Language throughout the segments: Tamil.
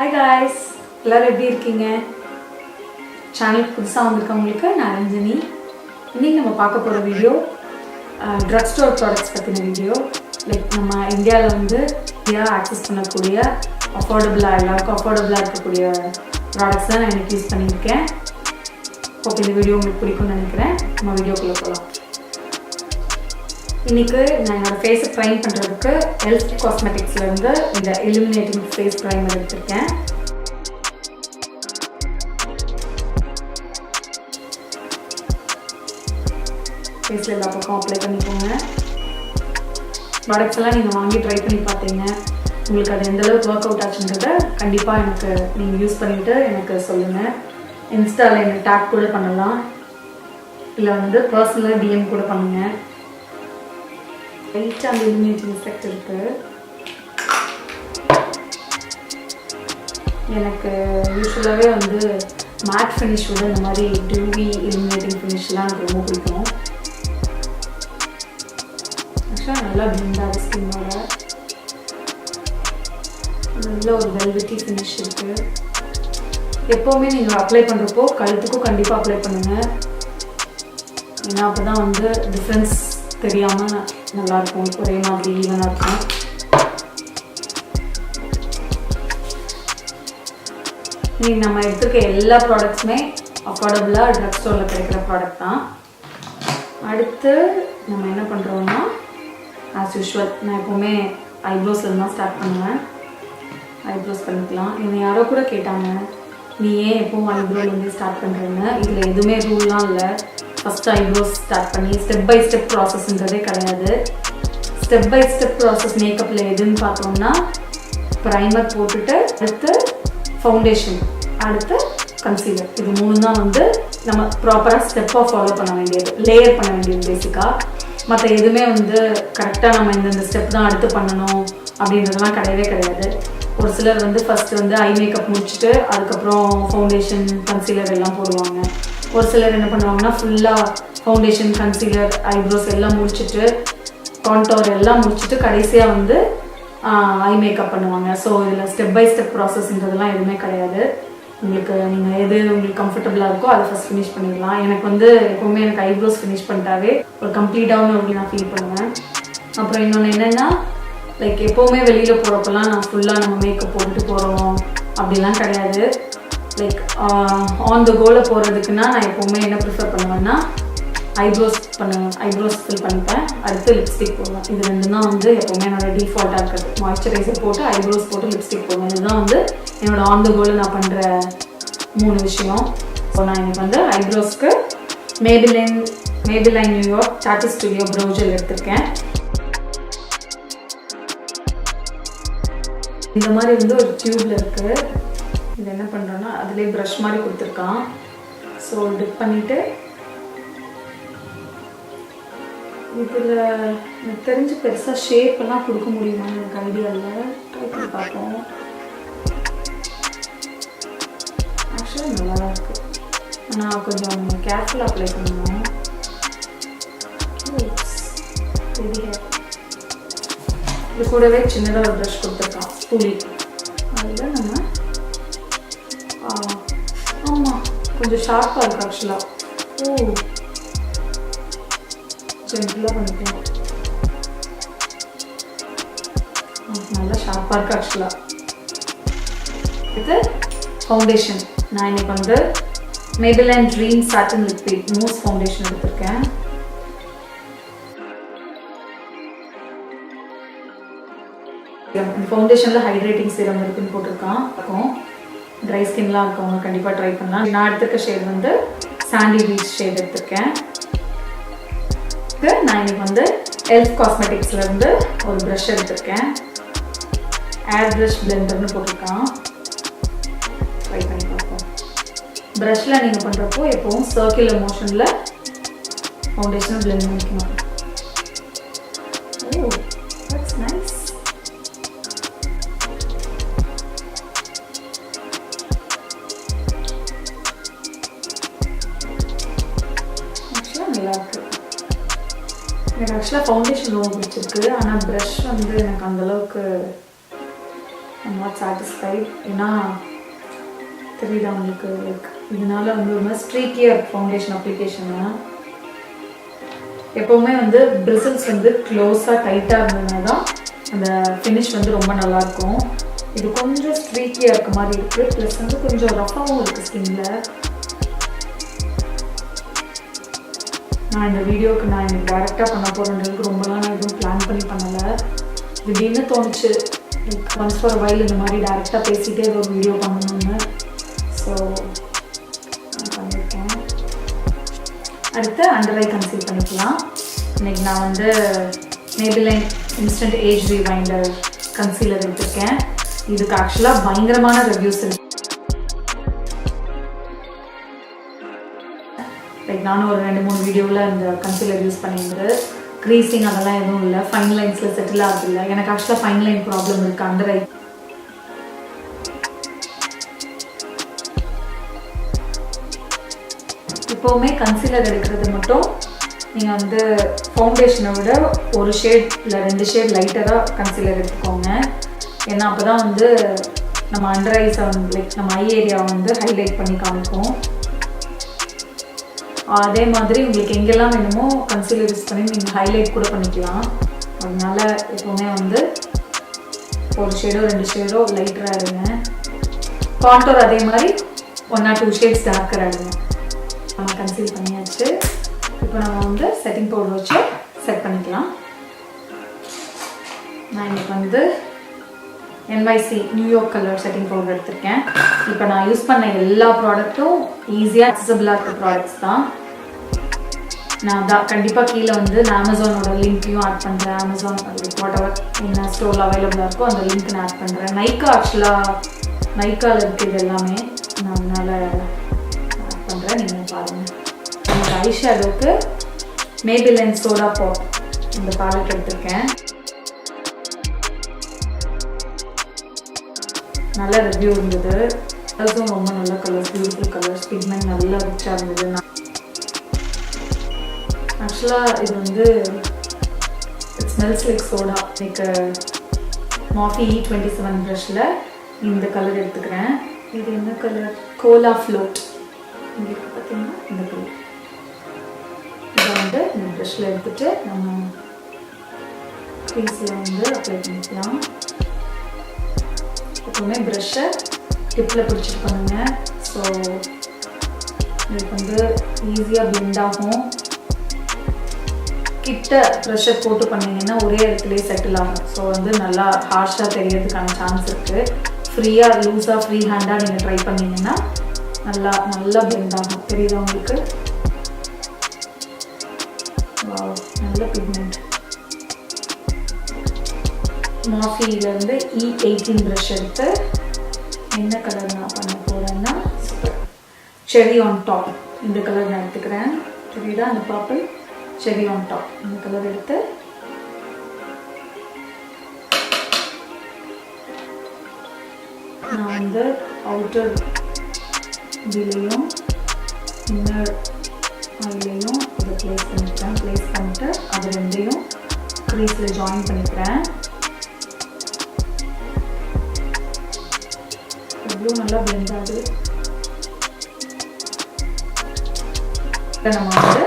Hi guys, எல்லாரும் எப்படி இருக்கீங்க? சேனலுக்கு புதுசாக வந்திருக்கவங்களுக்கு நான் ரஞ்சனி. இன்றைக்கி நம்ம பார்க்க போகிற வீடியோ ட்ரக்ஸ்டோர் ப்ராடக்ட்ஸ் பற்றின வீடியோ. லைக் நம்ம இந்தியாவில் வந்து ஆக்சஸ் பண்ணக்கூடிய அஃபோர்டபுளாக எல்லாருக்கும் அஃபோர்டபுளாக இருக்கக்கூடிய ப்ராடக்ட்ஸ் தான் நான் எனக்கு யூஸ் பண்ணியிருக்கேன். ஓகே, இந்த வீடியோ உங்களுக்கு பிடிக்கும்னு நினைக்கிறேன். நம்ம வீடியோக்குள்ளே போகலாம். இன்றைக்கி நான் என்னோடய ஃபேஸை ப்ரைம் பண்ணுறதுக்கு E.L.F காஸ்மெட்டிக்ஸ்லேருந்து இந்த Illuminating ஃபேஸ் ப்ரைமர் எடுத்திருக்கேன். ஃபேஸில் எல்லா பக்கம் அப்ளை பண்ணிக்கோங்க. ப்ராடக்ட்ஸ் எல்லாம் நீங்கள் வாங்கி ட்ரை பண்ணி பார்த்தீங்க, உங்களுக்கு அது எந்தளவுக்கு ஒர்க் அவுட் ஆச்சுன்றதை கண்டிப்பாக எனக்கு நீங்கள் யூஸ் பண்ணிவிட்டு எனக்கு சொல்லுங்கள். இன்ஸ்டாவில் எனக்கு டேக் கூட பண்ணலாம், இல்லை வந்து பர்சனலாக டிஎம் கூட பண்ணுங்கள். லைட்டாக அந்த இலுமினேட்டிங் எஃபெக்ட் இருக்குது. எனக்கு யூஸ்வலாகவே வந்து மேட் ஃபினிஷ் விட இந்த மாதிரி டியூவி இலுமினேட்டிங் ஃபினிஷ்லாம் எனக்கு ரொம்ப பிடிக்கும். ஆக்சுவலாக நல்லா பிளெண்டாக ஸ்கின்னோட நல்ல ஒரு வெல்வெட்டி ஃபினிஷ் இருக்குது. எப்போவுமே நீங்கள் அப்ளை பண்ணுறப்போ கழுத்துக்கும் கண்டிப்பாக அப்ளை பண்ணுங்கள். ஏன்னா அப்போ தான் வந்து டிஃப்ரென்ஸ் தெரியாமல் நல்லாயிருக்கும், ஒரே மாதிரி ஈவனாக இருக்கும். இன்றைக்கி நம்ம எடுத்துருக்க எல்லா ப்ராடக்ட்ஸுமே அஃபோர்டபுளாக ட்ரக் ஸ்டோரில் கிடைக்கிற ப்ராடக்ட் தான். அடுத்து நம்ம என்ன பண்ணுறோம்னா, ஆஸ் யூஷுவல் நான் எப்போவுமே ஐப்ரோஸ்லேருந்து தான் ஸ்டார்ட் பண்ணுவேன். ஐப்ரோஸ் பண்ணிக்கலாம். என்னை யாரோ கூட கேட்டாங்க, நீ ஏன் எப்போவும் ஐப்ரோலேருந்து ஸ்டார்ட் பண்ணுறேன்னு. இதில் எதுவுமே ரூல்லாம் இல்லை. ஃபஸ்ட்டு ஐப்ரோஸ் ஸ்டார்ட் பண்ணி ஸ்டெப் பை ஸ்டெப் ப்ராசஸ்ன்றதே கிடையாது. ஸ்டெப் பை ஸ்டெப் ப்ராசஸ் மேக்கப்பில் எதுன்னு பார்த்தோம்னா, ப்ரைமர் போட்டுட்டு அடுத்து ஃபவுண்டேஷன், அடுத்து கன்சீலர், இது மூணு தான் வந்து நம்ம ப்ராப்பராக ஸ்டெப்பாக ஃபாலோ பண்ண வேண்டியது, லேயர் பண்ண வேண்டியது பேசிக்காக. மற்ற எதுவுமே வந்து கரெக்டாக நம்ம இந்த ஸ்டெப் தான் அடுத்து பண்ணணும் அப்படின்றதெல்லாம் கிடையவே கிடையாது. ஒரு சிலர் வந்து ஃபஸ்ட்டு வந்து ஐ மேக்கப் முடிச்சுட்டு அதுக்கப்புறம் ஃபவுண்டேஷன் கன்சீலர் எல்லாம் போடுவாங்க. ஒரு சிலர் என்ன பண்ணுவாங்கன்னா, ஃபுல்லாக ஃபவுண்டேஷன் கன்சீலர் ஐப்ரோஸ் எல்லாம் முடிச்சுட்டு கான்டோர் எல்லாம் முடிச்சுட்டு கடைசியாக வந்து ஐ மேக்கப் பண்ணுவாங்க. ஸோ இதில் ஸ்டெப் பை ஸ்டெப் ப்ராசஸ்ன்றதெல்லாம் எதுவுமே கிடையாது. நீங்கள் எது உங்களுக்கு கம்ஃபர்டபுளாக இருக்கோ அதை ஃபஸ்ட் ஃபினிஷ் பண்ணிடலாம். எனக்கு வந்து எப்போவுமே எனக்கு ஐப்ரோஸ் ஃபினிஷ் பண்ணிட்டாவே ஒரு கம்ப்ளீட்டாகவும் அப்படி நான் ஃபீல் பண்ணுவேன். அப்புறம் இன்னொன்று என்னென்னா, லைக் எப்போவுமே வெளியில் போகிறப்பெல்லாம் நான் ஃபுல்லாக நம்ம மேக்கப் போட்டுட்டு போகிறோம் அப்படிலாம் கிடையாது. லைக் ஆன் த கோவில் போகிறதுக்குன்னா நான் எப்போவுமே என்ன ப்ரிஃபர் பண்ணுவேன்னா, ஐப்ரோஸ் ஃபில் பண்ணிப்பேன், அடுத்து லிப்ஸ்டிக் போடுவேன். இது ரெண்டு தான் வந்து எப்போவுமே என்னோடய டிஃபால்ட்டாக இருக்கிறது. மாய்ஸ்சரைசர் போட்டு ஐப்ரோஸ் போட்டு லிப்ஸ்டிக் போடுவேன். இதுதான் வந்து என்னோடய ஆன் த கோவில் நான் பண்ணுற 3 விஷயம். ஸோ நான் எனக்கு வந்து ஐப்ரோஸ்க்கு Maybeline New York Tatoo studio brow gel எடுத்திருக்கேன். இந்த மாதிரி வந்து ஒரு டியூப்பில் இருக்குது. இது என்ன பண்ணுறோன்னா, அதிலே ப்ரஷ் மாதிரி கொடுத்துருக்கான். ஸோ டிப் பண்ணிவிட்டு இதில் எனக்கு தெரிஞ்சு பெருசாக ஷேப்பெல்லாம் கொடுக்க முடியுமான்னு எனக்கு ஐடியா இல்லை. ட்ரை பண்ணி பார்ப்போம். ஆக்சுவலாக நல்லா தான் இருக்குது, ஆனால் கொஞ்சம் கேர்ஃபுல்லாக அப்ளை பண்ணணும். இது கூடவே சின்னதாக ஒரு ப்ரஷ் கொடுத்துருக்கான், ஸ்பூலி. அதில் நம்ம ஆமாம் கொஞ்சம் ஷார்ப்பாக இருக்குது ஆக்சுவலாக. ஜென்டிலாக பண்ணிக்கலாம். நல்லா ஷார்ப்பாக இருக்குது ஆக்சுவலாக. இது ஃபவுண்டேஷன். நான் இன்னைக்கு வந்து Maybelline dream Satin Lippie mousse foundation எடுத்திருக்கேன். இந்த ஃபவுண்டேஷனில் ஹைட்ரேட்டிங் சீரம் இருக்குன்னு போட்டிருக்கான். ட்ரை ஸ்கின்லாம் இருக்கவங்க கண்டிப்பாக ட்ரை பண்ணலாம். நான் எடுத்துருக்க ஷேட் வந்து சாண்டி பீச் ஷேட் எடுத்திருக்கேன். நான் இன்னைக்கு வந்து E.L.F காஸ்மெட்டிக்ஸ்லேருந்து ஒரு ப்ரஷ் எடுத்திருக்கேன். ஏர் ப்ரஷ் பிளெண்டர்னு போட்டிருக்கான். ட்ரை பண்ணி பார்ப்போம். ப்ரஷ்ஷில் நீங்கள் பண்ணுறப்போ எப்போவும் சர்க்குலர் மோஷனில் ஃபவுண்டேஷனை பிளெண்ட் பண்ணிக்கணும். That's nice. நல்லாயிருக்கு. எனக்கு ஆக்சுவலாக ஃபவுண்டேஷன் ரொம்ப பிடிச்சிருக்கு, ஆனால் ப்ரஷ் வந்து எனக்கு அந்தளவுக்கு I'm not satisfied. ஏன்னா தெரியுதா உங்களுக்கு லைக் இதனால வந்து ஒரு ஸ்ட்ரீக்கியர் ஃபவுண்டேஷன் அப்ளிகேஷனா எப்போவுமே வந்து பிரிசில்ஸ் வந்து க்ளோஸாக டைட்டாக இருந்ததுனா தான் அந்த ஃபினிஷ் வந்து ரொம்ப நல்லாயிருக்கும். இது கொஞ்சம் ஸ்ட்ரீக்கியாக இருக்க மாதிரி இருக்குது. ப்ளஸ் வந்து கொஞ்சம் ரஃபாகவும் இருக்குது ஸ்கின்ல. நான் இந்த வீடியோவுக்கு நான் எனக்கு டேரெக்டாக பண்ண போகிறேன்றதுக்கு ரொம்பலாம் நான் எதுவும் பிளான் பண்ணி பண்ணலை. திடீர்னு தோணுச்சு லைக் ஒன்ஸ் ஃபார் வைல் இந்த மாதிரி டேரெக்டாக பேசிகிட்டே ஏதோ ஒரு வீடியோ பண்ணணும்னு. ஸோ நான் பண்ணியிருக்கேன். அடுத்து அண்டர் ஐ கன்சீல் பண்ணிக்கலாம். இன்றைக்கி நான் வந்து Maybelline இன்ஸ்டன்ட் ஏஜ் ரிவைண்டர் கன்சீலர் எடுத்திருக்கேன். இதுக்கு ஆக்சுவலாக பயங்கரமான ரிவ்யூஸ் இருக்கு. லைக் நானும் ஒரு 2-3 வீடியோவில் இந்த கன்சீலர் யூஸ் பண்ணியிருந்து க்ரீஸிங் அதெல்லாம் எதுவும் இல்லை, ஃபைன் லைன்ஸில் செட்டில் ஆகுதில்லை. எனக்கு ஆக்சுவலாக ஃபைன் லைன் ப்ராப்ளம் இருக்குது அண்டர் ஐ. எப்போவுமே கன்சீலர் எடுக்கிறது மட்டும் நீங்கள் வந்து ஃபவுண்டேஷனை விட ஒரு ஷேட் இல்லை 2 ஷேட் லைட்டராக கன்சீலர் எடுத்துக்கோங்க. ஏன்னா அப்போ தான் வந்து நம்ம அண்டர் ஐஸை வந்து லைக் நம்ம ஐ ஏரியாவை வந்து ஹைலைட் பண்ணி காமிக்கும். அதே மாதிரி உங்களுக்கு எங்கெல்லாம் வேணுமோ கன்சீலர் யூஸ் பண்ணி நீங்கள் ஹைலைட் கூட பண்ணிக்கலாம். அதனால எப்போவுமே வந்து ஒரு ஷேடோ 2 ஷேடோ லைட்டராக எடுங்க. கான்டோர் அதே மாதிரி 1 or 2 ஷேட்ஸ் டார்க்கராக எடுங்க. நம்ம கன்சீல் பண்ணியாச்சு. இப்போ நம்ம வந்து செட்டிங் பவுடர் வச்சு செட் பண்ணிக்கலாம். நான் இன்றைக்கி வந்து NYC New York colour setting powder எடுத்திருக்கேன். இப்போ நான் யூஸ் பண்ண எல்லா ப்ராடக்ட்டும் ஈஸியாக அக்சசபிளாக இருக்க ப்ராடக்ட்ஸ் தான். நான் கண்டிப்பாக கீழே வந்து நான் அமேசானோட லிங்க்கையும் ஆட் பண்ணுறேன். அமேசான் வாட் எவர் என்ன ஸ்டோரில் அவைலபிளாக இருக்கோ அந்த லிங்க் நான் ஆட் பண்ணுறேன். நைக்கா ஆக்சுவலாக நைக்காவில் இருக்குது எல்லாமே. நான் அதனால் ஆட் பண்ணுறேன், நீங்கள் பாருங்கள். எனக்கு ஐ ஷேடோவுக்கு Maybelline சோடா பாப் இந்த பேலட் எடுத்திருக்கேன். நல்ல ரிவ்யூ இருந்தது. கலர்ஸும் ரொம்ப நல்ல கலர்ஸ், பியூட்டிஃபுல் கலர்ஸ், பிக்மெண்ட் நல்லா ரிச்சாக இருந்தது. ஆக்சுவலாக இது வந்து இட் ஸ்மெல்ஸ் லைக் சோடா. எனக்கு Morphe E27 ப்ரஷில் இந்த கலர் எடுத்துக்கிறேன். இது என்ன கலர்? Cola float. இங்கே பார்த்தீங்கன்னா இந்த கலர். இதை வந்து இந்த ப்ரஷில் எடுத்துகிட்டு நம்ம க்ரீஸில் வந்து அப்ளை பண்ணிக்கலாம். எப்பவுமே ப்ரஷ்ஷை டிப்பில் பிடிச்சிட்டு பண்ணுங்கள். ஸோ இதுக்கு வந்து ஈஸியாக பிளெண்ட் ஆகும். கிட்ட ப்ரெஷர் போட்டு பண்ணிங்கன்னா ஒரே இடத்துலேயே செட்டில் ஆகும். ஸோ வந்து நல்லா ஹார்ஷாக தெரியறதுக்கான சான்ஸ் இருக்குது. ஃப்ரீயாக லூஸாக ஃப்ரீ ஹேண்டாக நீங்கள் ட்ரை பண்ணிங்கன்னா நல்லா பிளெண்ட் ஆகும். தெரியுதா உங்களுக்கு? நல்ல பிக்மெண்ட். Morpheலேருந்து E18 ப்ரஷ் எடுத்து என்ன கலர் நான் பண்ண போகிறேன்னா செரி ஆன் டாப் இந்த கலர் நான் எடுத்துக்கிறேன். தெரியுதா? அந்த பர்பிள் செரி ஆன் டாப் இந்த கலர் எடுத்து நான் வந்து அவுட்டர் இதுலேயும் இன்னர் அதுலேயும் இதை ப்ளேஸ் பண்ணிக்கிறேன். ப்ளேஸ் பண்ணிட்டு அது ரெண்டையும் க்ரீஸில் ஜாயின் பண்ணிக்கிறேன். எவ்வளோ நல்லா பிளெண்ட் ஆகுது. நம்ம வந்து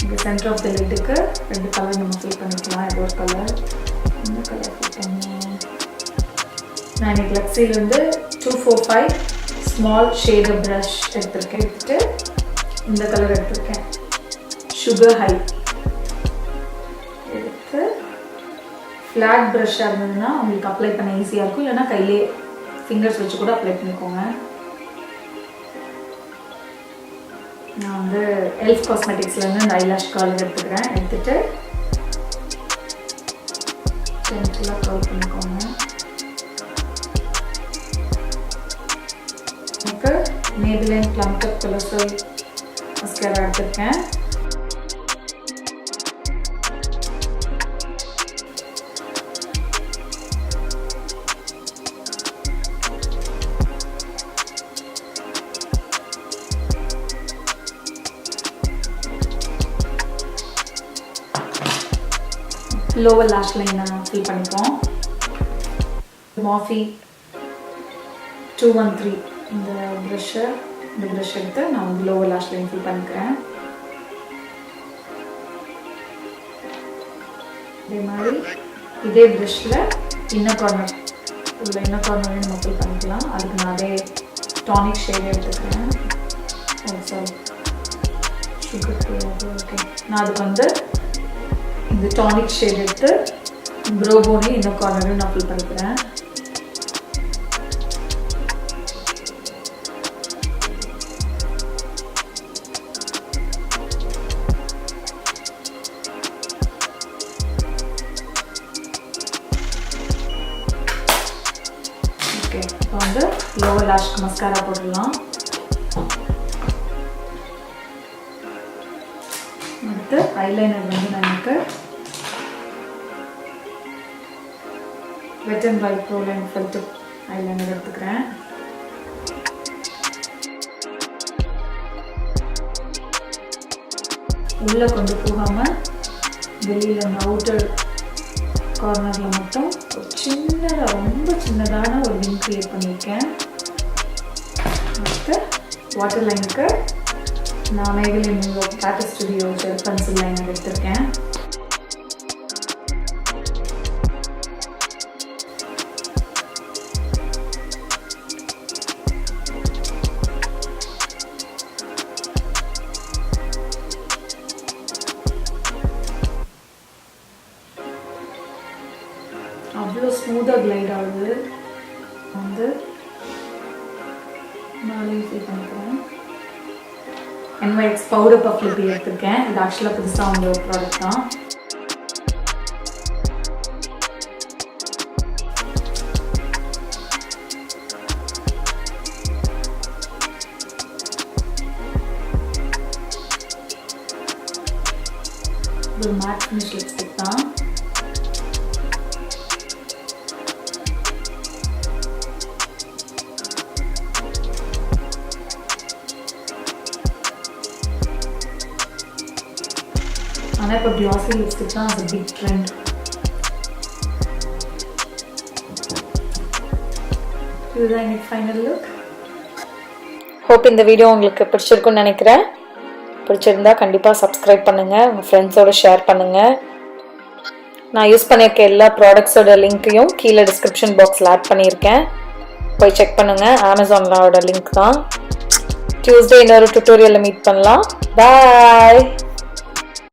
இங்கே சென்டர் ஆஃப் த லிட்டுக்கு 2 கலர் நம்ம ஃபில் பண்ணிக்கலாம். ஏதோ ஒரு கலர், இந்த கலர் ஃபில் பண்ணுவோம். நான் இன்னைக்கு லக்ஸில் வந்து 245 ஸ்மால் ஷேடர் ப்ரஷ் எடுத்துருக்கேன். எடுத்துகிட்டு இந்த கலர் எடுத்துருக்கேன், சுகர் ஹை. எடுத்து ஃப்ளாட் ப்ரஷ்ஷாக இருந்ததுன்னா உங்களுக்கு அப்ளை பண்ண ஈஸியாக இருக்கும். இல்லைன்னா கையிலே ஃபிங்கர்ஸ் வச்சு கூட அப்ளை பண்ணிக்கோங்க. நான் வந்து E.L.F காஸ்மெட்டிக்ஸ்லேருந்து இந்த ஐலாஷ் கலர் எடுத்துக்கிறேன். எடுத்துகிட்டு ஜென்டலாக கவர் பண்ணிக்கோங்க. எனக்கு Maybelline colossal mascara எடுத்துருக்கேன். லோவர் லாஷ் லைனை ஃபில் பண்ணிப்போம். Morphe 213 இந்த ப்ரஷ் எடுத்து நான் வந்து லோவர் லாஷ் லைன் ஃபில் பண்ணிக்கிறேன். இதே மாதிரி இதே ப்ரஷ்ல இன்னர் கார்னர் நம்ம ஃபில் பண்ணிக்கலாம். அதுக்கு நான் அதே டானிக் ஷேட் எடுத்துக்கிறேன். ஓகே, நான் அதுக்கு வந்து இந்த டானிக் ஷேட் எடுத்து ப்ரோ போனையும் இன்னர் கார்னரையும் நான் ஃபில் பண்ணிக்கிறேன். ஓகே, இப்போ வந்து லோவர் லாஷ்க்கு மஸ்காரா போடலாம். அடுத்து ஐலைனர் வந்து நான் எனக்கு வெட் and white bro line felt eyeliner எடுத்துக்கிறேன். உள்ளே கொண்டு போகாமல் வெளியில் அந்த அவுட்டர் கார்னரில் மட்டும் ஒரு சின்னதாக ரொம்ப சின்னதான ஒரு விங் க்ரியேட் பண்ணியிருக்கேன். அடுத்து வாட்டர் லைனுக்கு நான் Maybelline Tatoo studio gel pencil liner எடுத்திருக்கேன். அவ்வளோ ஸ்மூத்தாக கிளைட் ஆகுது. வந்து நாளையும் ஃபீல் பண்ணிக்கிறேன். NYX பவுடர் பஃப் லிப்பி எடுத்திருக்கேன். இது ஆக்சுவலாக புதுசாக வந்து ஒரு ப்ராடக்ட் தான். இது ஒரு மேட் ஃபினிஷ் லிப்ஸ்டிக் தான். ஆனால் இப்போ க்ளாஸி லிப்ஸ்டிக் தான் அது பிக் ட்ரெண்ட். இதுதான் எனக்கு ஃபைனல் லுக். ஹோப் இந்த வீடியோ உங்களுக்கு பிடிச்சிருக்குன்னு நினைக்கிறேன். பிடிச்சிருந்தா கண்டிப்பாக சப்ஸ்கிரைப் பண்ணுங்கள், உங்கள் ஃப்ரெண்ட்ஸோடு ஷேர் பண்ணுங்கள். நான் யூஸ் பண்ணியிருக்க எல்லா ப்ராடக்ட்ஸோட லிங்க்கையும் கீழே டிஸ்கிரிப்ஷன் பாக்ஸில் ஆட் பண்ணியிருக்கேன். போய் செக் பண்ணுங்கள். அமேசானோட லிங்க் தான். டியூஸ்டே இன்னொரு டுட்டோரியலில் மீட் பண்ணலாம். பாய்.